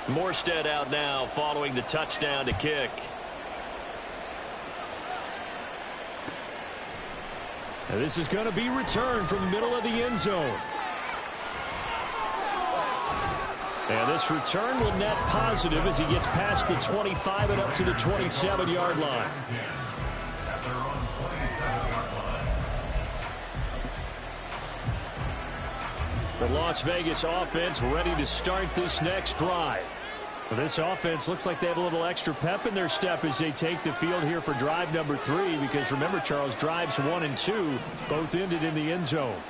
Morstead out now following the touchdown to kick. And this is going to be returned from the middle of the end zone. And this return will net positive as he gets past the 25 and up to the 27-yard line. The Las Vegas offense ready to start this next drive. Well, this offense looks like they have a little extra pep in their step as they take the field here for drive number 3, because remember, Charles, drives 1 and 2 both ended in the end zone.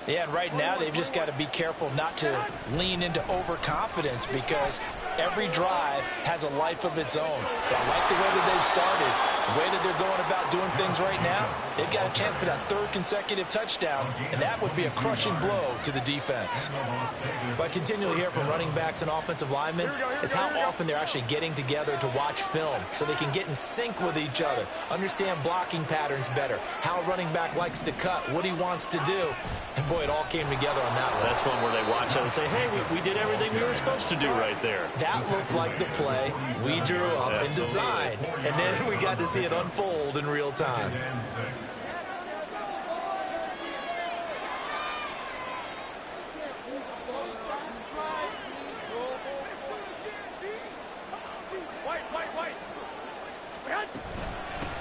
Yeah, and right now they've just got to be careful not to lean into overconfidence, because every drive has a life of its own. But I like the way that they've started, the way that they're going about doing things right now. They've got a chance for that 3rd consecutive touchdown, and that would be a crushing blow to the defense. What I continually hear from running backs and offensive linemen is how often they're actually getting together to watch film so they can get in sync with each other, understand blocking patterns better, how a running back likes to cut, what he wants to do. And boy, it all came together on that one. That's one where they watch that and say, hey, we did everything we were supposed to do right there. That looked like the play we drew up and designed. And then we got to see it unfold in real time.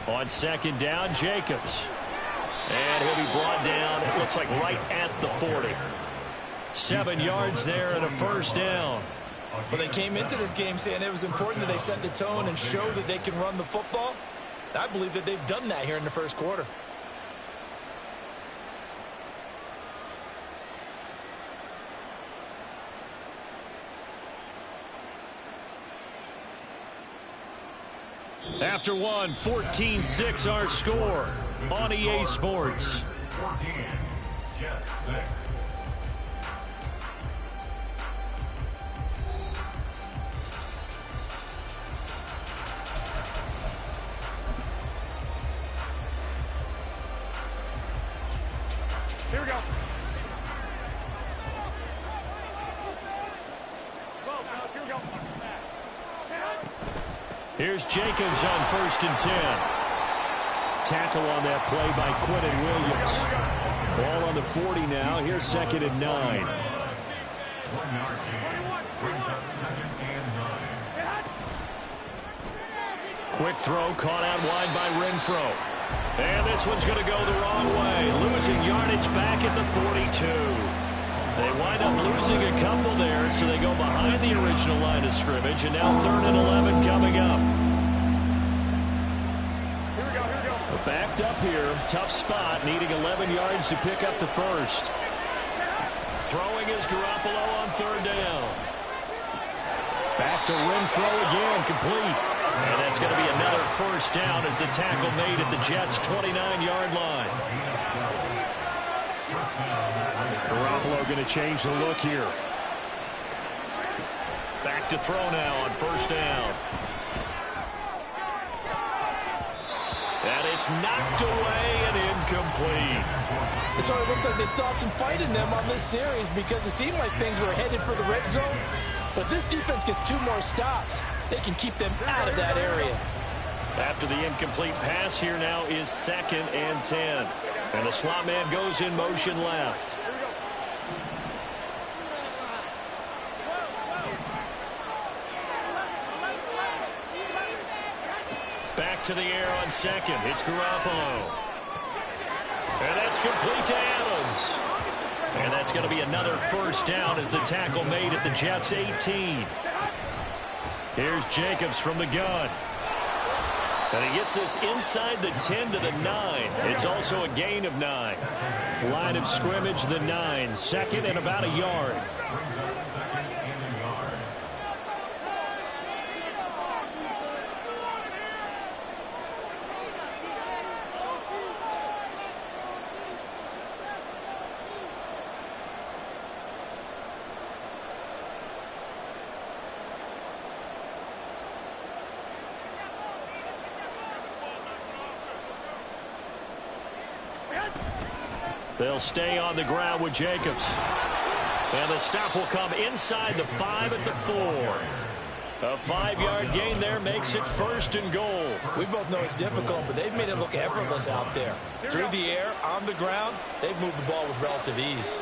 On 2nd down, Jacobs. And he'll be brought down, it looks like right at the 40. 7 yards there and a 1st down. Well, they came into this game saying it was important that they set the tone and show that they can run the football. I believe that they've done that here in the 1st quarter. After one, 14-6 our score on EA Sports. 14, Jets 6. Here we go. Here we go. Here's Jacobs on 1st and 10. Tackle on that play by Quinton Williams. Ball on the 40 now. Here's 2nd and 9. 1 yard gain. Brings up 2nd and 9. Quick throw caught out wide by Renfro. And this one's going to go the wrong way. Losing yardage back at the 42. They wind up losing a couple there, so they go behind the original line of scrimmage, and now 3rd and 11 coming up. Here we go, here we go. Backed up here, tough spot, needing 11 yards to pick up the 1st. Throwing is Garoppolo on 3rd down. Back to Renfro again, complete. And that's going to be another 1st down as the tackle made at the Jets' 29-yard line. Garoppolo going to change the look here. Back to throw now on 1st down. And it's knocked away and incomplete. It sort of looks like they still have some fight in them on this series, because it seemed like things were headed for the red zone. But this defense gets 2 more stops. They can keep them out of that area. After the incomplete pass, here now is 2nd and 10. And the slot man goes in motion left. Back to the air on 2nd. It's Garoppolo. And that's complete to Adams. And that's going to be another 1st down as the tackle made at the Jets' 18. Here's Jacobs from the gun. And he gets this inside the 10 to the 9. It's also a gain of 9. Line of scrimmage, the 9. 2nd and about a yard. Brings up 2nd and a yard. They'll stay on the ground with Jacobs. And the stop will come inside the 5 at the 4. A 5-yard gain there makes it 1st and goal. We both know it's difficult, but they've made it look effortless out there. Through the air, on the ground, they've moved the ball with relative ease.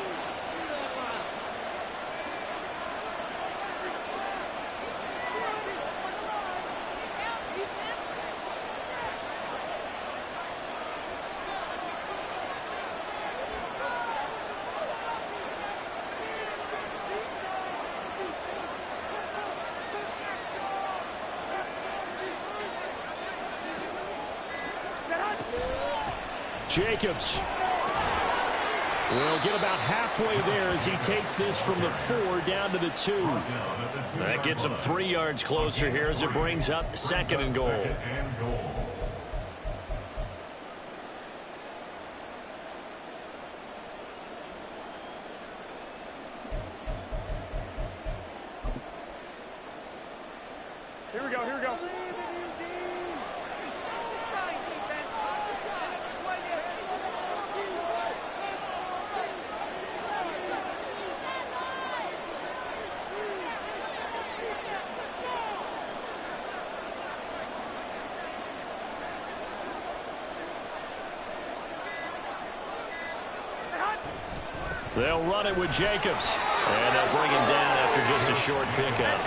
Jacobs will get about halfway there as he takes this from the 4 down to the 2. That gets him 3 yards closer here as it brings up 2nd and goal. Here we go, here we go. They'll run it with Jacobs. And they'll bring him down after just a short pickup.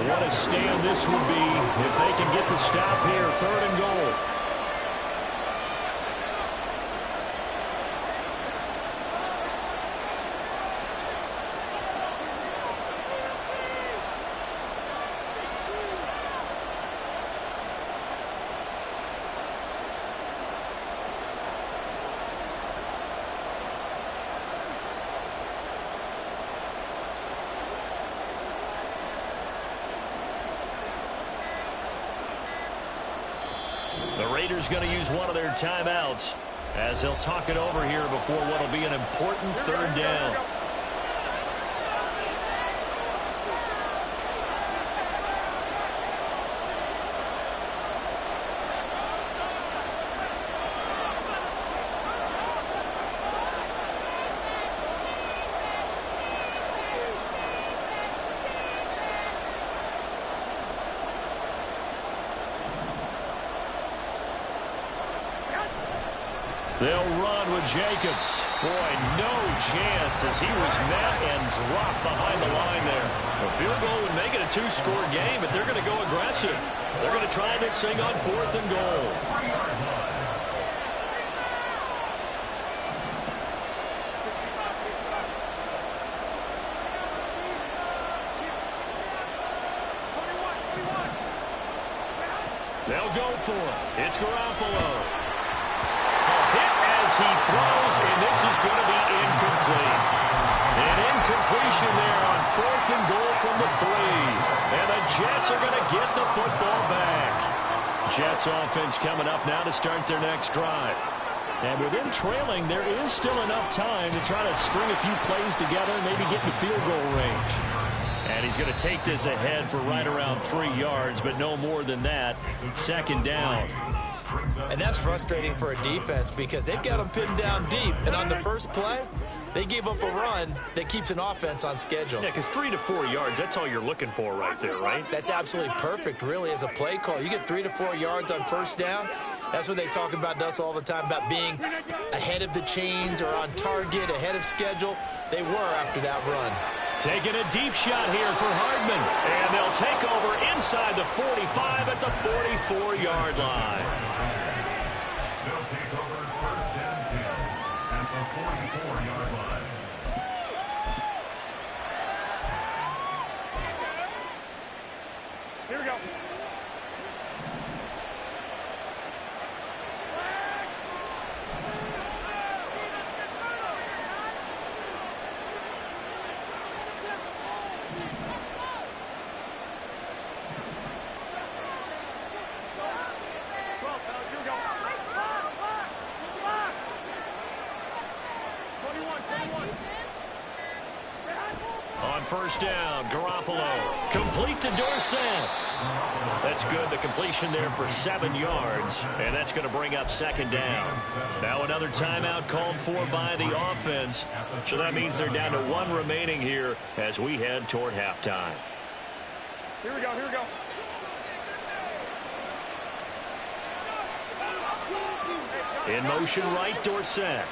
What a stand this would be if they can get the stop here. 3rd and goal. The Raiders going to use one of their timeouts as they'll talk it over here before what will be an important 3rd down. They'll run with Jacobs. Boy, no chance as he was met and dropped behind the line there. A field goal would make it a 2-score game, but they're going to go aggressive. They're going to try this thing on 4th and goal. They'll go for it. It's Garoppolo. He throws, and this is going to be incomplete. An incompletion there on 4th and goal from the 3. And the Jets are going to get the football back. Jets offense coming up now to start their next drive. And with them trailing, there is still enough time to try to string a few plays together and maybe get in field goal range. And he's going to take this ahead for right around 3 yards, but no more than that. 2nd down. And that's frustrating for a defense because they've got them pinned down deep. And on the first play, they gave up a run that keeps an offense on schedule. Yeah, because 3 to 4 yards, that's all you're looking for right there, right? That's absolutely perfect, really, as a play call. You get 3 to 4 yards on 1st down. That's what they talk about us all the time, about being ahead of the chains or on target, ahead of schedule. They were after that run. Taking a deep shot here for Hardman. And they'll take over inside the 45 at the 44-yard line. They'll take over 1st and 10 at the 44-yard line. Here we go. On 1st down, Garoppolo. Complete to Dorsett. That's good. The completion there for 7 yards. And that's going to bring up 2nd down. Now another timeout called for by the offense. So that means they're down to 1 remaining here as we head toward halftime. Here we go, here we go. In motion right, Dorsett.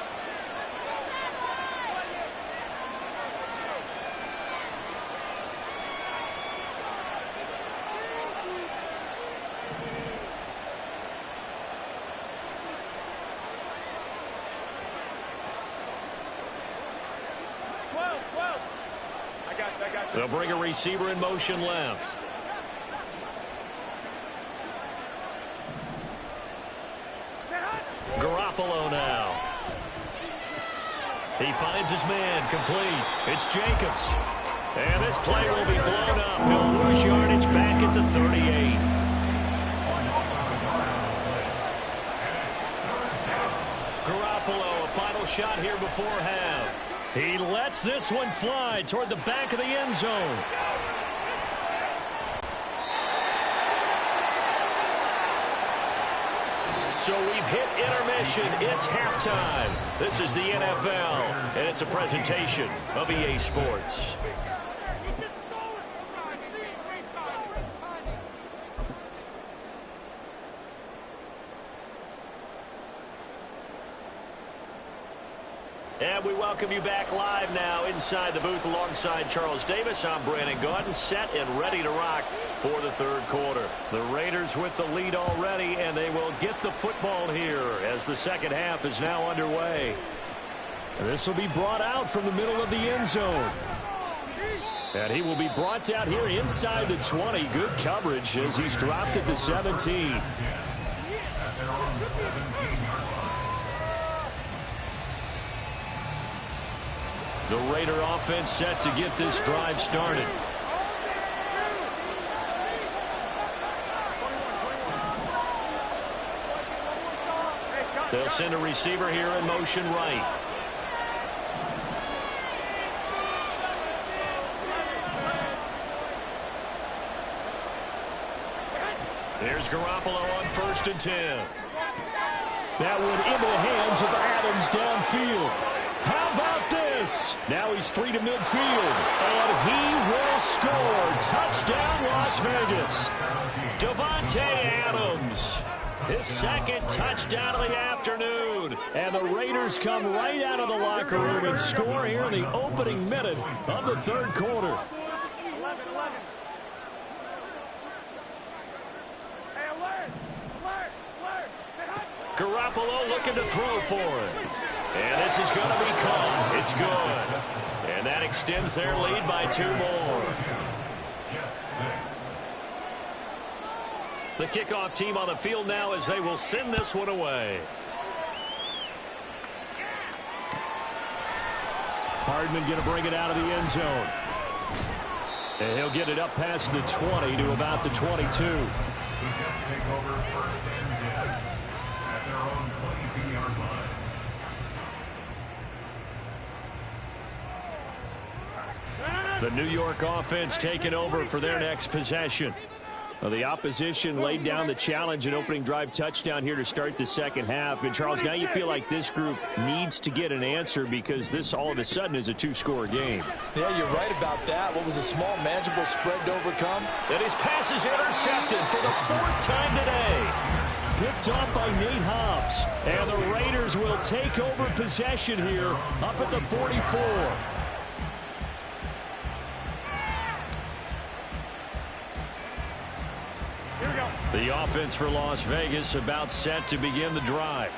They'll bring a receiver in motion left. Garoppolo now. He finds his man, complete. It's Jacobs. And this play will be blown up. He'll lose yardage back at the 38. Garoppolo, a final shot here before half. He lets this one fly toward the back of the end zone. So we've hit intermission. It's halftime. This is the NFL, and it's a presentation of EA Sports. And we welcome you back live now inside the booth alongside Charles Davis. I'm Madden God, set and ready to rock for the third quarter. The Raiders with the lead already, and they will get the football here as the second half is now underway. This will be brought out from the middle of the end zone. And he will be brought out here inside the 20. Good coverage as he's dropped at the 17. The Raider offense set to get this drive started. They'll send a receiver here in motion right. Here's Garoppolo on 1st and 10. That one into the hands of Adams downfield. How about this? Now he's free to midfield, and he will score. Touchdown, Las Vegas. Davante Adams, his second touchdown of the afternoon. And the Raiders come right out of the locker room and score here in the opening minute of the third quarter. Garoppolo looking to throw for it. And this is going to be caught. It's good. And that extends their lead by 2 more. The kickoff team on the field now as they will send this one away. Hardman going to bring it out of the end zone. And he'll get it up past the 20 to about the 22. The New York offense taking over for their next possession. Well, the opposition laid down the challenge and opening drive touchdown here to start the second half. And, Charles, now you feel like this group needs to get an answer because this all of a sudden is a 2-score game. Yeah, you're right about that. What was a small, manageable spread to overcome? And his pass is intercepted for the 4th time today. Picked off by Nate Hobbs. And the Raiders will take over possession here up at the 44. The offense for Las Vegas about set to begin the drive.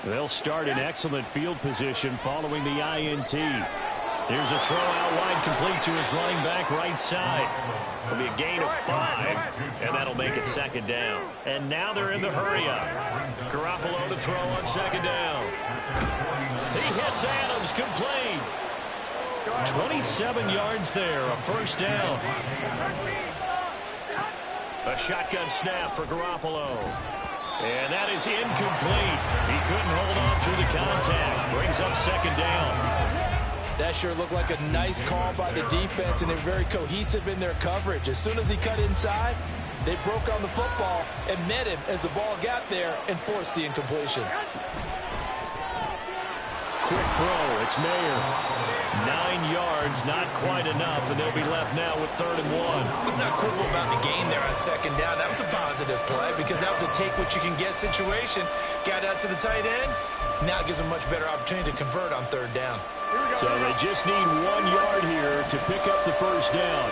They'll start in excellent field position following the INT. Here's a throw out wide complete to his running back right side. It'll be a gain of 5, and that'll make it 2nd down. And now they're in the hurry-up. Garoppolo to throw on 2nd down. He hits Adams complete. 27 yards there, a 1st down. A shotgun snap for Garoppolo. And that is incomplete. He couldn't hold on through the contact. Brings up 2nd down. That sure looked like a nice call by the defense, and they're very cohesive in their coverage. As soon as he cut inside, they broke on the football and met him as the ball got there and forced the incompletion. Quick throw. It's Mayer. 9 yards, not quite enough, and they'll be left now with 3rd and 1. It's not cool about the gain there on 2nd down. That was a positive play because that was a take-what-you-can-get situation. Got out to the tight end. Now it gives them a much better opportunity to convert on 3rd down. So they just need 1 yard here to pick up the 1st down.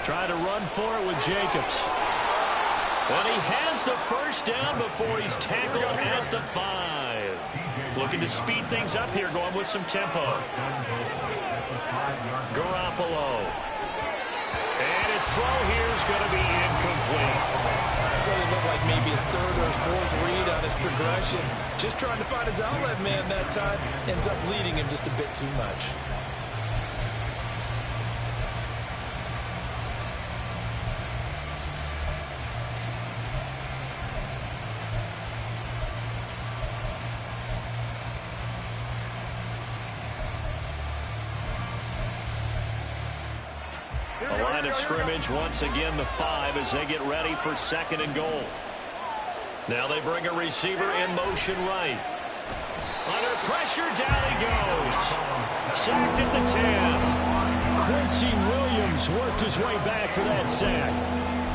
Try to run for it with Jacobs. And he has the 1st down before he's tackled at the 5. Looking to speed things up here, going with some tempo. Garoppolo. And his throw here is going to be incomplete. So it looked like maybe his 3rd or his 4th read on his progression. Just trying to find his outlet man that time. Ends up leading him just a bit too much. A line of scrimmage once again the 5 as they get ready for 2nd and goal. Now they bring a receiver in motion right. Under pressure, down he goes. Sacked at the 10. Quincy Williams worked his way back for that sack.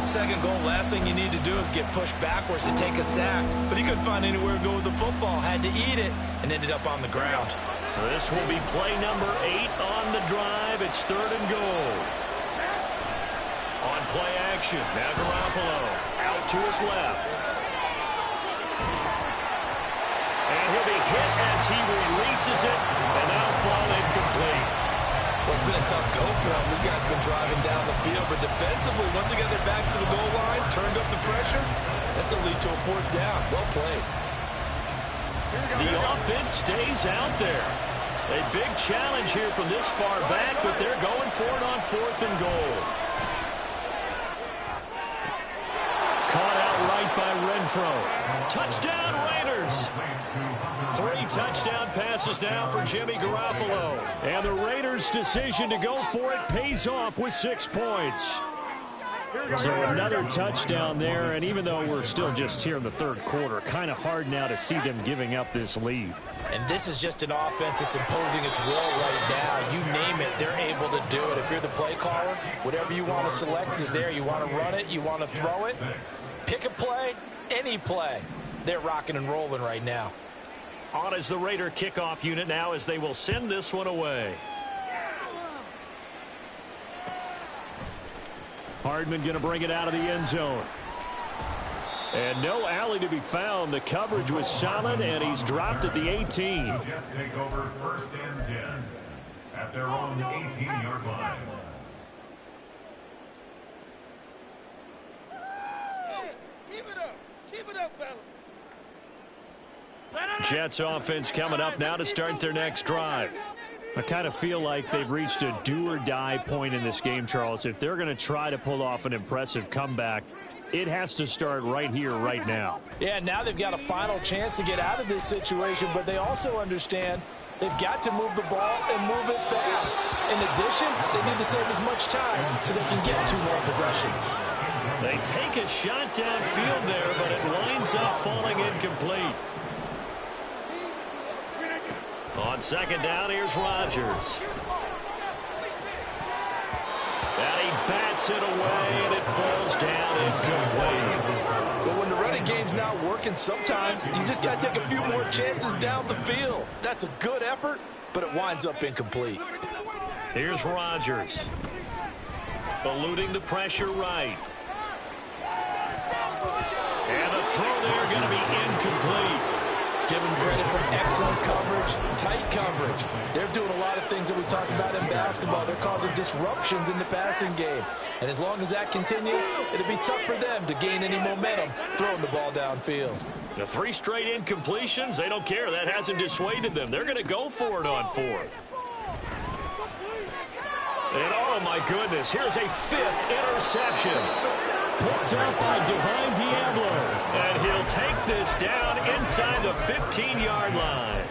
2nd goal, last thing you need to do is get pushed backwards to take a sack. But he couldn't find anywhere to go with the football. Had to eat it and ended up on the ground. This will be play number 8 on the drive. It's 3rd and goal. On play action, now Garoppolo out to his left. And he'll be hit as he releases it, and that'll fall incomplete. Well, it's been a tough go for him. This guy's been driving down the field, but defensively, once they got their backs to the goal line, turned up the pressure, that's going to lead to a 4th down. Well played. The offense stays out there. A big challenge here from this far back, but they're going for it on 4th and goal. Caught out right by Renfro. Touchdown, Raiders. 3 touchdown passes now for Jimmy Garoppolo. And the Raiders' decision to go for it pays off with 6 points. So another touchdown there, and even though we're still just here in the 3rd quarter, kind of hard now to see them giving up this lead. And this is just an offense that's imposing its will right now. You name it, they're able to do it. If you're the play caller, whatever you want to select is there. You want to run it, you want to throw it. Pick a play, any play. They're rocking and rolling right now. On is the Raider kickoff unit now as they will send this one away. Hardman going to bring it out of the end zone. And no alley to be found. The coverage was solid, and he's dropped at the 18. Jets take over 1st and 10 at their own 18-yard line. Keep it up. Keep it up, fellas. Jets offense coming up now to start their next drive. I kind of feel like they've reached a do-or-die point in this game, Charles. If they're going to try to pull off an impressive comeback, it has to start right here, right now. Yeah, now they've got a final chance to get out of this situation, but they also understand they've got to move the ball and move it fast. In addition, they need to save as much time so they can get 2 more possessions. They take a shot downfield there, but it winds up falling incomplete. On 2nd down, here's Rodgers. And he bats it away, and it falls down incomplete. But when the running game's not working, sometimes you just got to take a few more chances down the field. That's a good effort, but it winds up incomplete. Here's Rodgers. Eluding the pressure right. And the throw there going to be incomplete. Give them credit for excellent coverage, tight coverage. They're doing a lot of things that we talk about in basketball. They're causing disruptions in the passing game. And as long as that continues, it'll be tough for them to gain any momentum throwing the ball downfield. The 3 straight incompletions, they don't care. That hasn't dissuaded them. They're going to go for it on 4th. And oh my goodness, here's a 5th interception. Picked up by Divine Diablo. And he'll take this down inside the 15-yard line.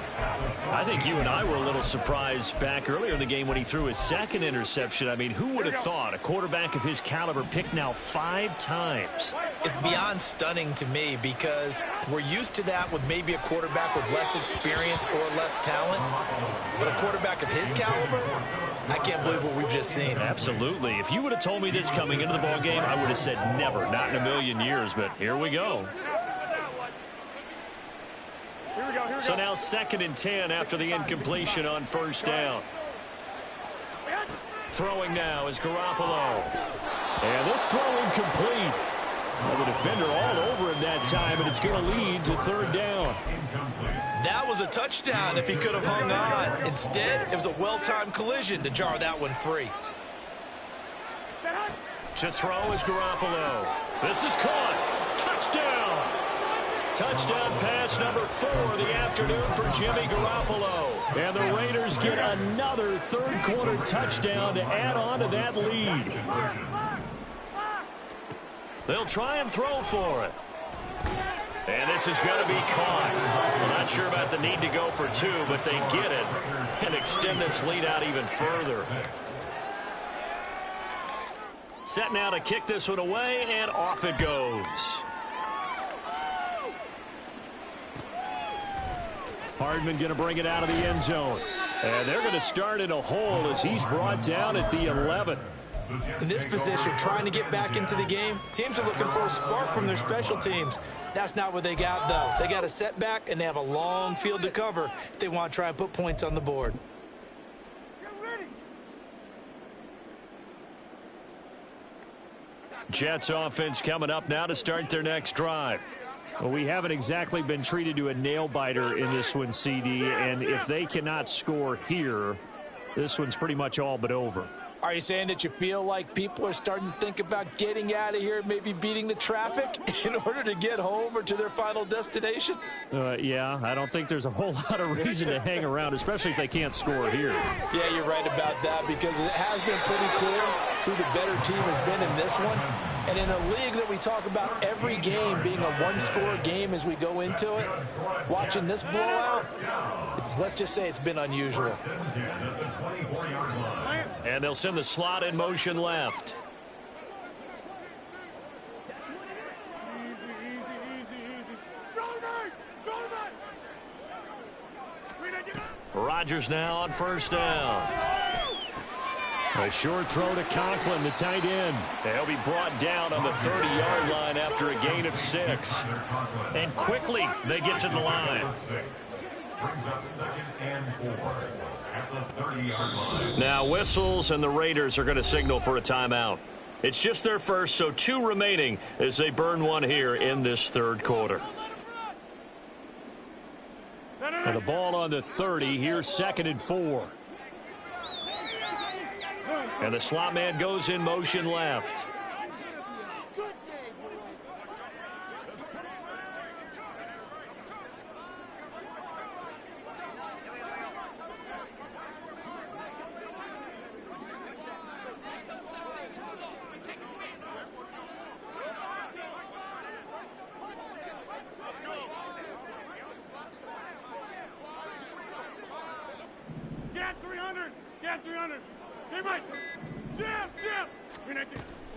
I think you and I were a little surprised back earlier in the game when he threw his second interception. I mean, who would have thought a quarterback of his caliber picked now 5 times? It's beyond stunning to me because we're used to that with maybe a quarterback with less experience or less talent. But a quarterback of his caliber, I can't believe what we've just seen. Absolutely. If you would have told me this coming into the ball game, I would have said never, not in a million years. But here we go. So now 2nd and 10 after the incompletion on first down. Throwing now is Garoppolo. And this throw incomplete. Well, the defender all over him that time, and it's going to lead to 3rd down. That was a touchdown if he could have hung on. Instead, it was a well-timed collision to jar that one free. To throw is Garoppolo. This is caught. Touchdown. Touchdown pass number 4 of the afternoon for Jimmy Garoppolo. And the Raiders get another 3rd quarter touchdown to add on to that lead. They'll try and throw for it. And this is going to be caught. I'm not sure about the need to go for 2, but they get it and extend this lead out even further. Set now to kick this one away, and off it goes. Hardman going to bring it out of the end zone. And they're going to start in a hole as he's brought down at the 11. In this position, trying to get back into the game, teams are looking for a spark from their special teams. That's not what they got, though. They got a setback, and they have a long field to cover if they want to try and put points on the board. Jets offense coming up now to start their next drive. Well, we haven't exactly been treated to a nail-biter in this one, CD, and if they cannot score here, this one's pretty much all but over. Are you saying that you feel like people are starting to think about getting out of here, maybe beating the traffic in order to get home or to their final destination? Yeah, I don't think there's a whole lot of reason to hang around, especially if they can't score here. Yeah, you're right about that because it has been pretty clear who the better team has been in this one. And in a league that we talk about every game being a one-score game as we go into it, watching this blowout, let's just say it's been unusual. And they'll send the slot in motion left. Rodgers now on first down. A short throw to Conklin, the tight end. They'll be brought down on the 30-yard line after a gain of 6. And quickly they get to the line. Brings up 2nd and 4 at the 30-yard line. Now whistles, and the Raiders are going to signal for a timeout. It's just their first, so 2 remaining as they burn one here in this 3rd quarter. And the ball on the 30, here's 2nd and 4. And the slot man goes in motion left. Get 300! Get 300! Hey, Mike!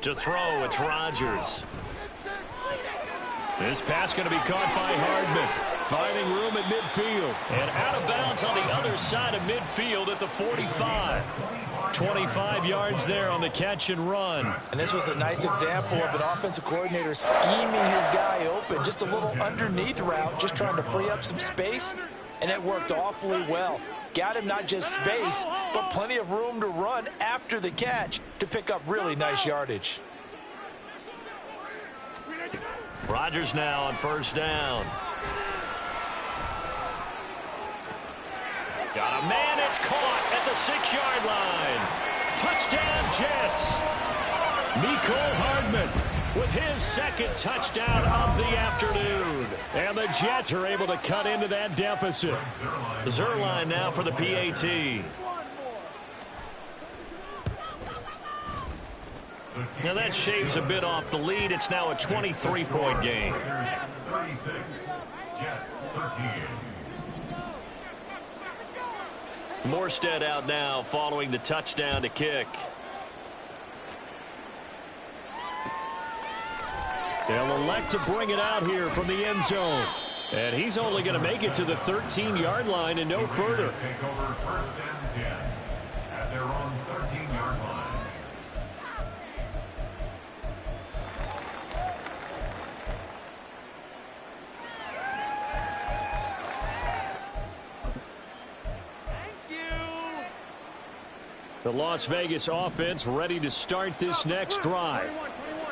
To throw, it's Rodgers. This pass going to be caught by Hardman. Finding room at midfield. And out of bounds on the other side of midfield at the 45. 25 yards there on the catch and run. And this was a nice example of an offensive coordinator scheming his guy open. Just a little underneath route, just trying to free up some space. And it worked awfully well. Got him not just space, but plenty of room to run after the catch to pick up really nice yardage. Rodgers now on first down. Got a man, it's caught at the 6-yard line. Touchdown, Jets. Mecole Hardman with his 2nd touchdown of the afternoon. And the Jets are able to cut into that deficit. Zerline now for the PAT. Now that shaves a bit off the lead. It's now a 23-point game. Jets 13. Morstead out now following the touchdown to kick. They'll elect to bring it out here from the end zone. And he's only going to make it to the 13-yard line and no further. Take over first and 10 at their own 13-yard line. The Las Vegas offense ready to start this next drive.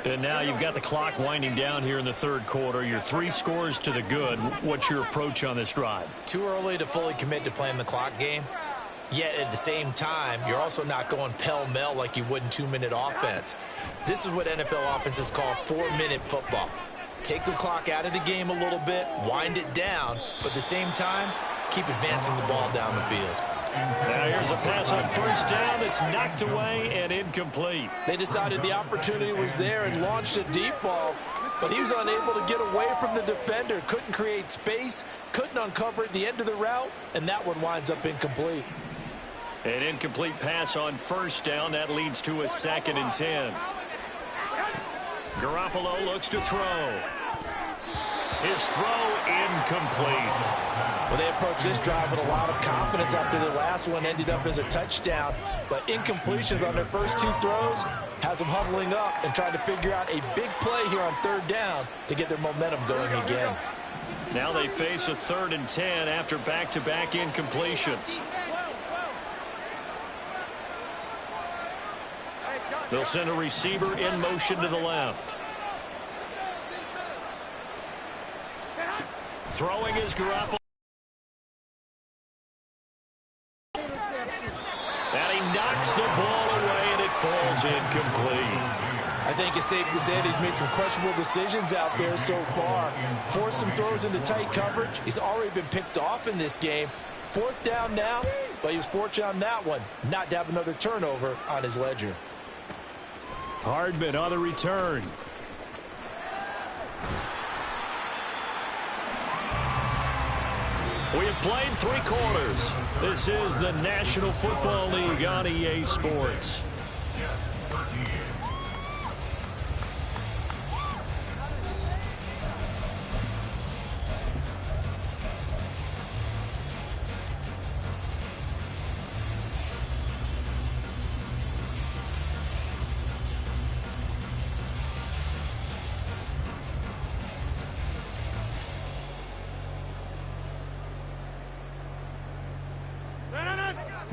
And now you've got the clock winding down here in the third quarter. You're 3 scores to the good. What's your approach on this drive? Too early to fully commit to playing the clock game. Yet at the same time, you're also not going pell-mell like you would in 2-minute offense. This is what NFL offenses call 4-minute football. Take the clock out of the game a little bit, wind it down, but at the same time, keep advancing the ball down the field. Now here's a pass on first down that's knocked away and incomplete. They decided the opportunity was there and launched a deep ball, but he was unable to get away from the defender. Couldn't create space, couldn't uncover at the end of the route, and that one winds up incomplete. An incomplete pass on first down. That leads to a 2nd and 10. Garoppolo looks to throw. His throw incomplete. Well, they approached this drive with a lot of confidence after their last one ended up as a touchdown. But incompletions on their first 2 throws has them huddling up and trying to figure out a big play here on 3rd down to get their momentum going again. Now they face a 3rd and 10 after back-to-back incompletions. They'll send a receiver in motion to the left. Throwing is Garoppolo. And he knocks the ball away, and it falls incomplete. I think it's safe to say that he's made some questionable decisions out there so far. Forced some throws into tight coverage. He's already been picked off in this game. 4th down now, but he was fortunate on that one not to have another turnover on his ledger. Hardman on the return. We have played 3 quarters. This is the National Football League on EA Sports.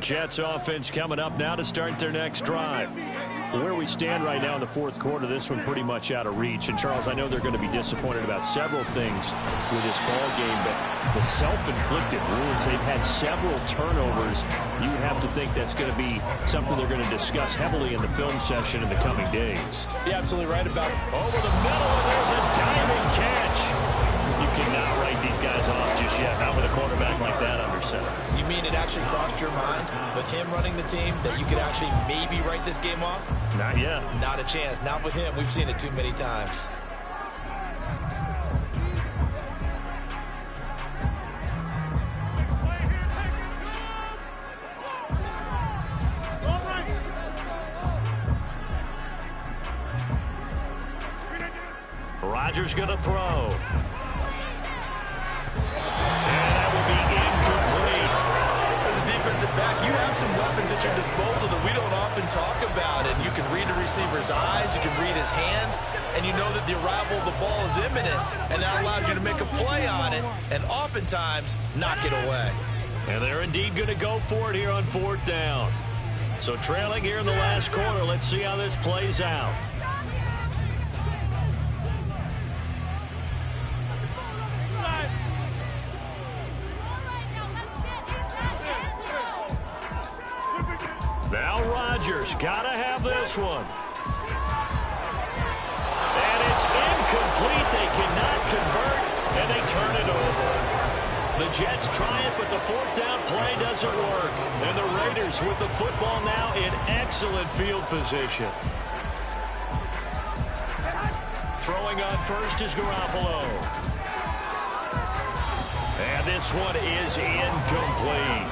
Jets offense coming up now to start their next drive. Where we stand right now in the 4th quarter, this one pretty much out of reach. And, Charles, I know they're going to be disappointed about several things with this ball game, but the self-inflicted wounds, they've had several turnovers. You would have to think that's going to be something they're going to discuss heavily in the film session in the coming days. You're absolutely right about it. Over the middle, and there's a diving catch. You cannot write these guys off just yet, not with a quarterback like that under center. You mean it actually crossed your mind with him running the team that you could actually maybe write this game off? Not yet. Not a chance. Not with him. We've seen it too many times. Rodgers going to throw. And that will be incomplete. As a defensive back, you have some weapons at your disposal that we don't often talk about. And you can read the receiver's eyes, you can read his hands, and you know that the arrival of the ball is imminent, and that allows you to make a play on it and oftentimes knock it away. And they're indeed going to go for it here on 4th down. So trailing here in the last quarter, let's see how this plays out. Now Rodgers, gotta have this one. And it's incomplete. They cannot convert, and they turn it over. The Jets try it, but the 4th down play doesn't work. And the Raiders with the football now in excellent field position. Throwing on first is Garoppolo. And this one is incomplete.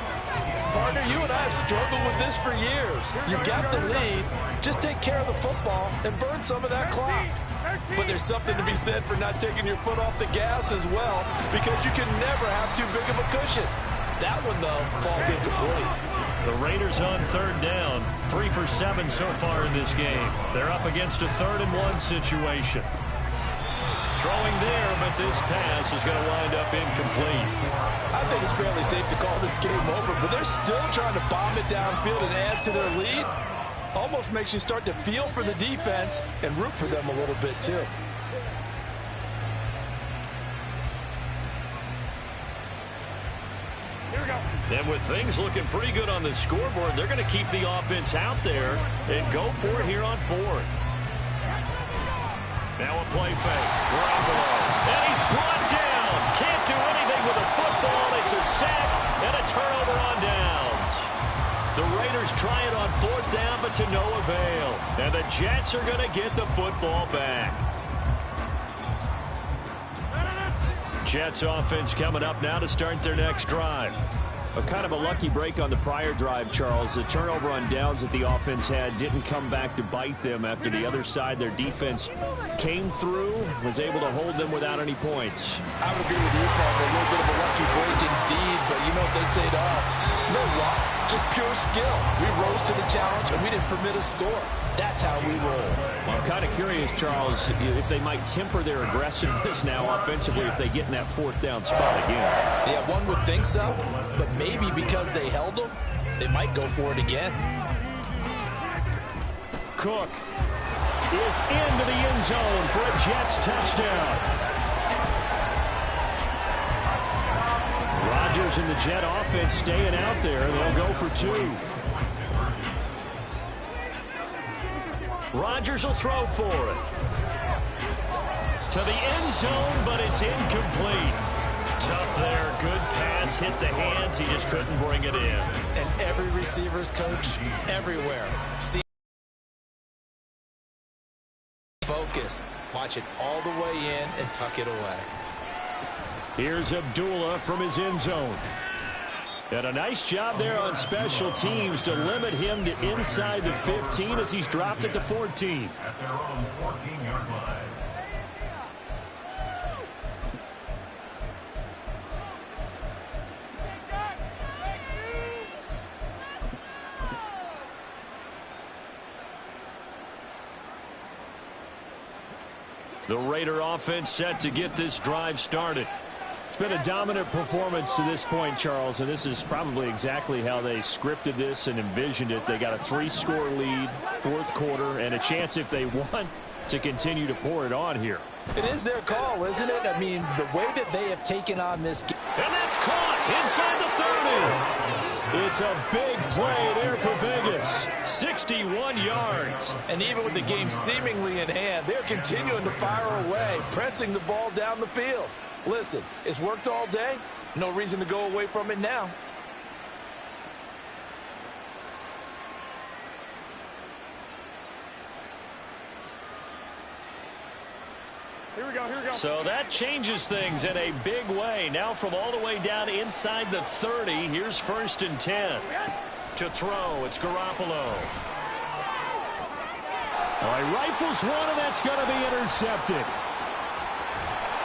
Partner, you and I have struggled with this for years. You got the lead. Just take care of the football and burn some of that clock. But there's something to be said for not taking your foot off the gas as well, because you can never have too big of a cushion. That one, though, falls incomplete. The Raiders on third down. 3 for 7 so far in this game. They're up against a 3rd and 1 situation. Throwing there, but this pass is going to wind up incomplete. I think it's fairly safe to call this game over, but they're still trying to bomb it downfield and add to their lead. Almost makes you start to feel for the defense and root for them a little bit, too. Here we go. And with things looking pretty good on the scoreboard, they're going to keep the offense out there and go for it here on 4th. Now a play fake. Garoppolo. And he's brought down. Can't do anything with a football. It's a sack and a turnover on downs. The Raiders try it on 4th down, but to no avail. And the Jets are going to get the football back. Jets offense coming up now to start their next drive. A kind of a lucky break on the prior drive, Charles. The turnover on downs that the offense had didn't come back to bite them after the other side. Their defense came through, was able to hold them without any points. I would agree with you, Parker. A little bit of a lucky break indeed, but you know what they'd say to us? No luck, just pure skill. We rose to the challenge, and we didn't permit a score. That's how we roll. Well, I'm kind of curious, Charles, if they might temper their aggressiveness now offensively if they get in that 4th down spot again. Yeah, one would think so, but maybe because they held them, they might go for it again. Cook is into the end zone for a Jets touchdown. Rodgers and the Jet offense staying out there. They'll go for 2. Rodgers will throw for it. To the end zone, but it's incomplete. Tough there. Good pass. Hit the hands. He just couldn't bring it in. And every receiver's coach everywhere. See, focus. Watch it all the way in and tuck it away. Here's Abdullah from his end zone. And a nice job there on special teams to limit him to inside the 15 as he's dropped it to 14. At their own 14-yard line. The Raider offense set to get this drive started. It's been a dominant performance to this point, Charles, and this is probably exactly how they scripted this and envisioned it. They got a 3-score lead, 4th quarter, and a chance if they want to continue to pour it on here. It is their call, isn't it? I mean, the way that they have taken on this game. And that's caught inside the 30. It's a big play there for Vegas. 61 yards. And even with the game seemingly in hand, they're continuing to fire away, pressing the ball down the field. Listen, it's worked all day. No reason to go away from it now. Here we go, here we go. So that changes things in a big way. Now from all the way down inside the 30, here's 1st and 10. To throw, it's Garoppolo. All right, rifles one, and that's going to be intercepted.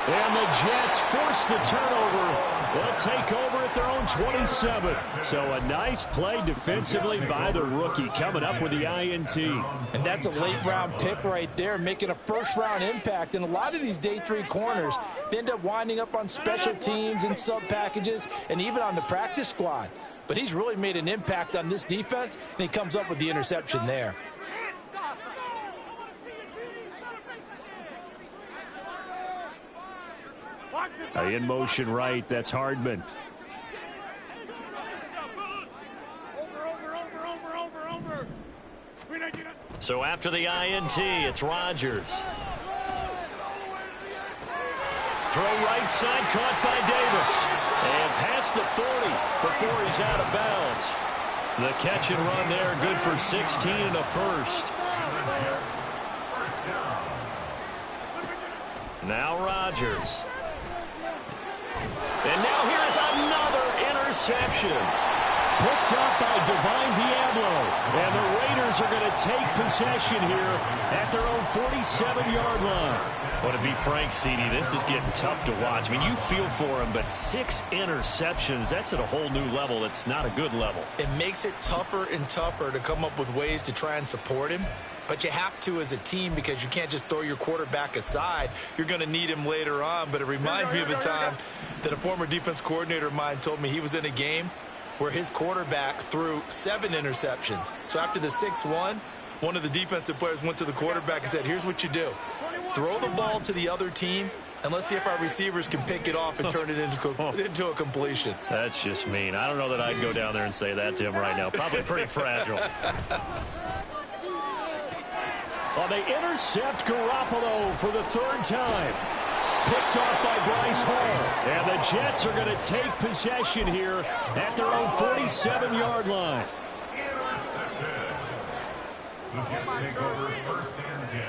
And the Jets force the turnover. They'll take over at their own 27. So a nice play defensively by the rookie, coming up with the INT. And that's a late-round pick right there, making a first-round impact. And a lot of these day 3 corners, they end up winding up on special teams and sub-packages and even on the practice squad. But he's really made an impact on this defense, and he comes up with the interception there. In motion right, that's Hardman. Over. So after the INT, it's Rodgers. Throw right side, caught by Davis. And past the 40 before he's out of bounds. The catch and run there, good for 16 and a first. Now Rodgers. And now here is interception. Picked up by Divine Diablo. And the Raiders are going to take possession here at their own 47-yard line. Well, to be frank, CD, this is getting tough to watch. I mean, you feel for him, but 6 interceptions, that's at a whole new level. It's not a good level. It makes it tougher and tougher to come up with ways to try and support him. But you have to as a team because you can't just throw your quarterback aside. You're going to need him later on. But it reminds me of a time that a former defense coordinator of mine told me he was in a game where his quarterback threw 7 interceptions. So after the 6-1, one of the defensive players went to the quarterback and said, here's what you do. Throw the ball to the other team, and let's see if our receivers can pick it off and turn it into a completion. That's just mean. I don't know that I'd go down there and say that to him right now. Probably pretty fragile. Well, they intercept Garoppolo for the 3rd time. Picked off by Bryce Hall. And the Jets are going to take possession here at their own 47-yard line. The Jets take over 1st and 10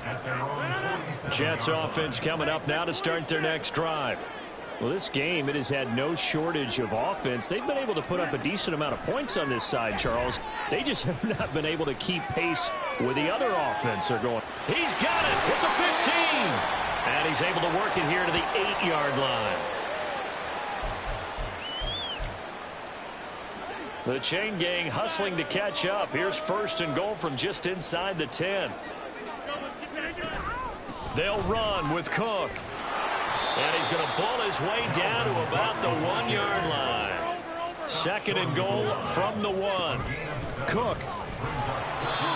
at their own 47. Jets offense coming up now to start their next drive. Well, this game, it has had no shortage of offense. They've been able to put up a decent amount of points on this side, Charles. They just have not been able to keep pace with the other offense they're going. He's got it with the 15. And he's able to work it here to the 8-yard line. The chain gang hustling to catch up. Here's 1st and goal from just inside the 10. They'll run with Cook. And he's going to pull his way down to about the 1-yard line. 2nd and goal from the 1. Cook.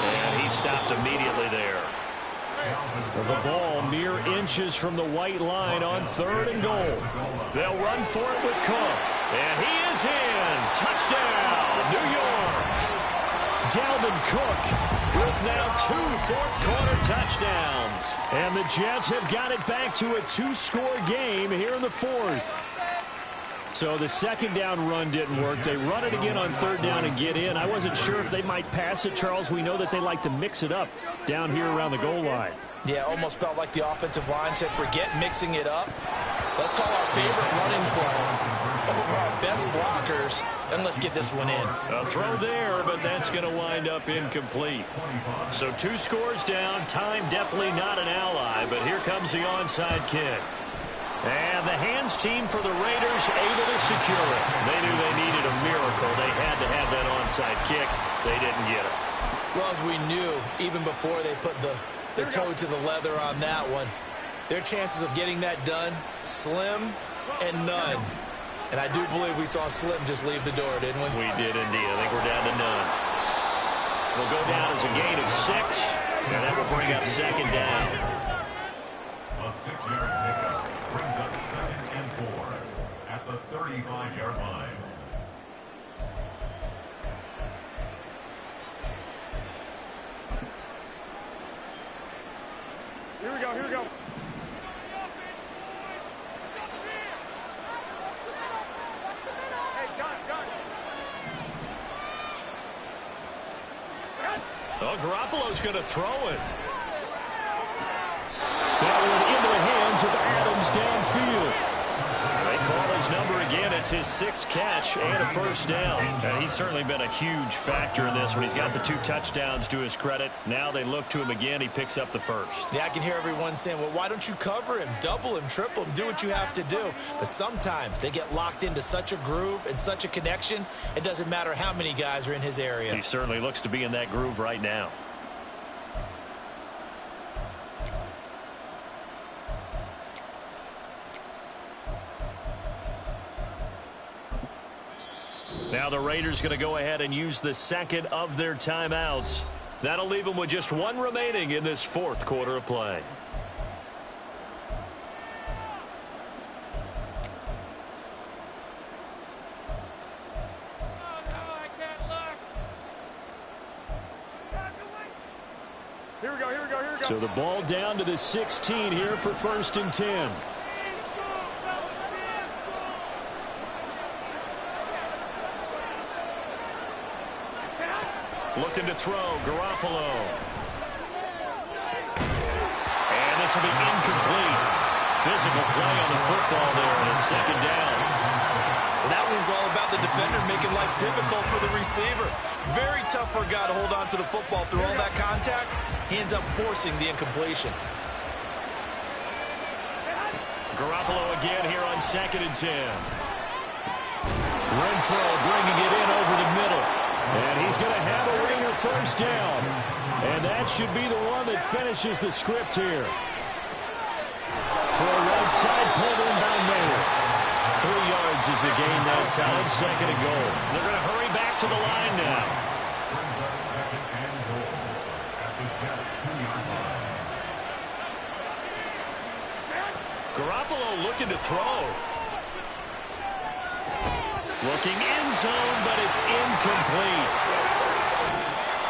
And he stopped immediately there. The ball mere inches from the white line on 3rd and goal. They'll run for it with Cook. And he is in. Touchdown, New York. Dalvin Cook with now 2 fourth-quarter touchdowns. And the Jets have got it back to a 2-score game here in the 4th. So the 2nd down run didn't work. They run it again on 3rd down and get in. I wasn't sure if they might pass it, Charles. We know that they like to mix it up down here around the goal line. Yeah, almost felt like the offensive line said, forget mixing it up. Let's call our favorite running play over our best blockers, and let's get this one in. A throw there, but that's going to wind up incomplete. So 2 scores down. Time definitely not an ally, but here comes the onside kick. And the hands team for the Raiders able to secure it. They knew they needed a miracle. They had to have that onside kick. They didn't get it. Well, as we knew, even before they put the toe to the leather on that one, their chances of getting that done, slim and none. And I do believe we saw Slim just leave the door, didn't we? We did indeed. I think we're down to none. We'll go down as a gain of 6, and that will bring up 2nd down. A 6-yard pickup brings up 2nd and 4 at the 35-yard line. Here we go, here we go. Hey, gun. Oh, Garoppolo's going to throw it. That one into the hands of Adams downfield. They call his number again. It's his 6th catch and a 1st down. And he's certainly been a huge factor in this one. He's got the 2 touchdowns to his credit. Now they look to him again. He picks up the 1st. Yeah, I can hear everyone saying, well, why don't you cover him, double him, triple him, do what you have to do. But sometimes they get locked into such a groove and such a connection, it doesn't matter how many guys are in his area. He certainly looks to be in that groove right now. Now the Raiders going to go ahead and use the 2nd of their timeouts. That'll leave them with just 1 remaining in this 4th quarter of play. Here we go. So the ball down to the 16 here for 1st and 10. Looking to throw, Garoppolo. And this will be incomplete. Physical play on the football there, and it's 2nd down. Well, that one was all about the defender making life difficult for the receiver. Very tough for a guy to hold on to the football through all that contact. He ends up forcing the incompletion. Garoppolo again here on 2nd and 10. Renfro bringing it in over the middle. And he's going to have a ringer first down. And that should be the one that finishes the script here. For a right side pulled inbound Mayer. 3 yards is the gain that time. 2nd and goal. They're going to hurry back to the line now. Brings up 2nd and goal at the Jets' 2-yard line. Garoppolo looking to throw. Looking end zone, but it's incomplete.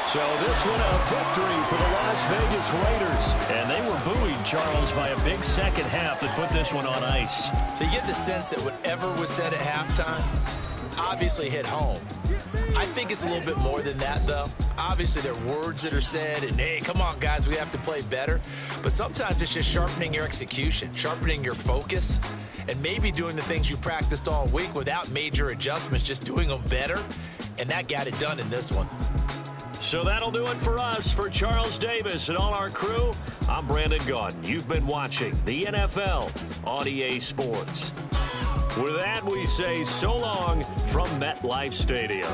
So this one a victory for the Las Vegas Raiders. And they were buoyed, Charles, by a big second half that put this one on ice. So you get the sense that whatever was said at halftime obviously hit home. I think it's a little bit more than that, though. Obviously, there are words that are said, and, hey, come on, guys, we have to play better. But sometimes it's just sharpening your execution, sharpening your focus, and maybe doing the things you practiced all week without major adjustments, just doing them better. And that got it done in this one. So that'll do it for us. For Charles Davis and all our crew, I'm Madden God. You've been watching the NFL on EA Sports. With that, we say so long from MetLife Stadium.